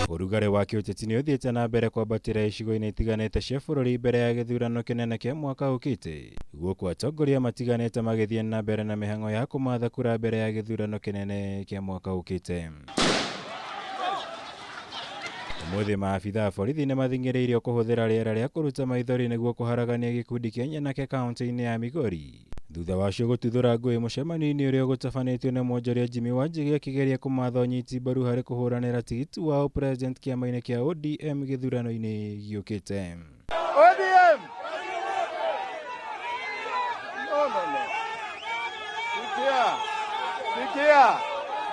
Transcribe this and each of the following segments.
Urugare wa kiũteti nĩ ũthiĩte na mbere kwambatĩra icigo-inĩ itiganĩte cia bũrũri mbere ya gĩthurano kĩnene kĩa mwaka ũkĩte. Gũkũ atongoria matiganĩte magĩthiĩ na mbere na mĩhang'o ya kũmatha kura mbere ya gĩthurano kĩnene kĩa mwaka ũkĩte. Ũmũthĩ maabitha a borithi nĩ mathing'ĩrĩirio kũhũthĩra rĩera rĩa kũruta maithori nĩguo kũharagania gĩkundi kĩa Nyanake kaunti-inĩ ya Migori. Thutha wacio gũtuthũra ngũĩ mũcemanio-inĩ ũrĩa ũgũtabanĩtio nĩ mwonjoria Jimmy Wanjigi akĩgeria kũmatha ũnyiti mbaru harĩ kũhũranĩra tigiti wa president kĩama-inĩ kĩa ODM gĩthurano-inĩ gĩũkĩte. ODM! No.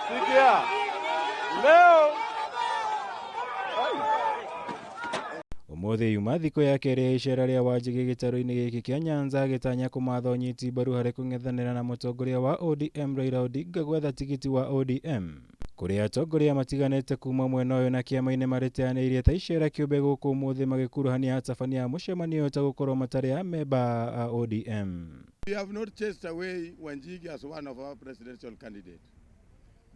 Sikia. Leo Ũmũthĩ yuma thikũ ya kerĩ ya icera rĩa Wanjigi gĩtarũ-inĩ gĩkĩ kĩa Nyanza agĩtanya kũmatha ũnyiti mbaru harĩ kũng'ethanĩra na mũtongoria wa ODM Raila Odinga gwetha tigiti wa ODM. Kũrĩa atongoria matiganĩte kuma mwena ũyũ na kĩama-inĩ marĩteanĩirie ta icera kĩũmbe gũkũ ũmũthĩ magĩkuruhania atabania a mũcemanio ta gũkorwo matarĩ a memba a ODM. We have not chased away Wanjigi as one of our presidential candidates.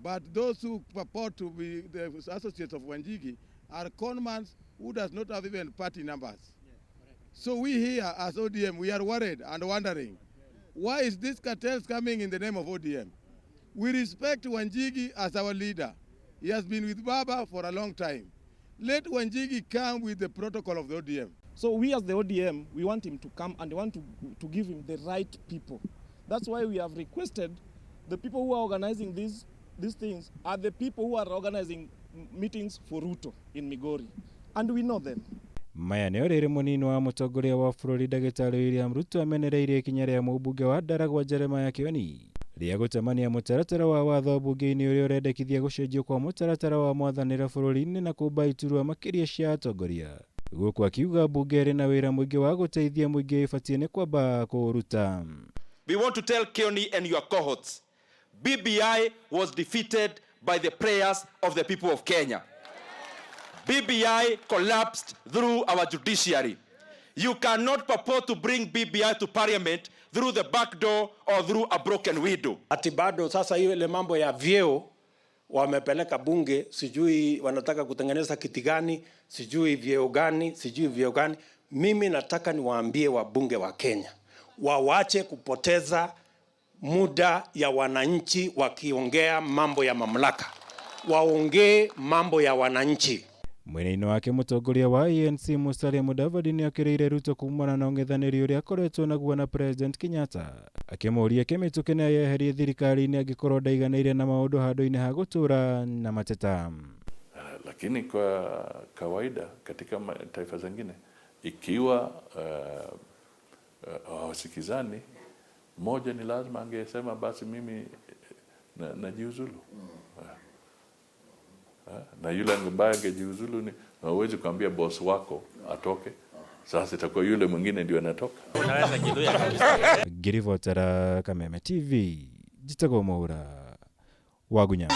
But those who purport to be the associates of Wanjigi are conmans who does not have even party numbers. So we here as ODM, we are worried and wondering, why is this cartels coming in the name of ODM? We respect Wanjigi as our leader. He has been with Baba for a long time. Let Wanjigi come with the protocol of the ODM. So we as the ODM, we want him to come and we want to give him the right people. That's why we have requested the people who are organizing these things are the people who are organizing meetings for Ruto in Migori. And we know them. Maya nĩ orĩrĩ mũnini wa mũtongoria wa bũrũri Ndagĩtarĩ William Ruto amenereirie ikinya rĩa mũmbunge wa Ndaragwa Jeremiah Kĩoni rĩa gũtemania mũtaratara wa watho mbunge-inĩ ũrĩa ũrendekithia gũcenjio kwa mũtaratara wa mwathanĩra bũrũri-inĩ na kũmba iturwa makĩria cia atongoria. Gũkũ akiuga mbunge ĩrĩ na wĩra mũingĩ wa gũteithia mũingĩ ĩbatiĩ nĩ kwamba kũũruta. We want to tell Kĩoni and your cohorts, BBI was defeated by the prayers of the people of Kenya. BBI collapsed through our judiciary. You cannot purport to bring BBI to parliament through the back door or through a broken window. Ati bado sasa ile mambo ya vyeo wamepeleka bunge, sijui wanataka kutengeneza kiti gani, sijui vyeo gani. Mimi nataka niwaambie wabunge wa Kenya, wawache kupoteza muda ya wananchi wakiongea mambo ya mamlaka. Waongee mambo ya wananchi. Mwena-inĩ wake mũtongoria wa ANC Musalia Mudavadi nĩ akĩrĩire Ruto kumana na ũng'ethanĩri ũrĩa akoretwo naguo na President Kenyatta. Akĩmũria kĩmĩtũkĩ na yeherie thirikari-inĩ angĩkorwo ndaiganĩire na maũndũ handũ-inĩ ha gũtũra na mateta. Lakini kwa kawaida katika taifa zingine ikiwa hawasikizani, moja ni lazima angesema basi mimi najiuzulu. Na yule ambaye angejiuzulu ni hawezi kuambia boss wako atoke. Sasa itakuwa yule mwingine ndio anatoka. Ngirivotera Kameme TV, Jitagwo Mwaura, Wagunya.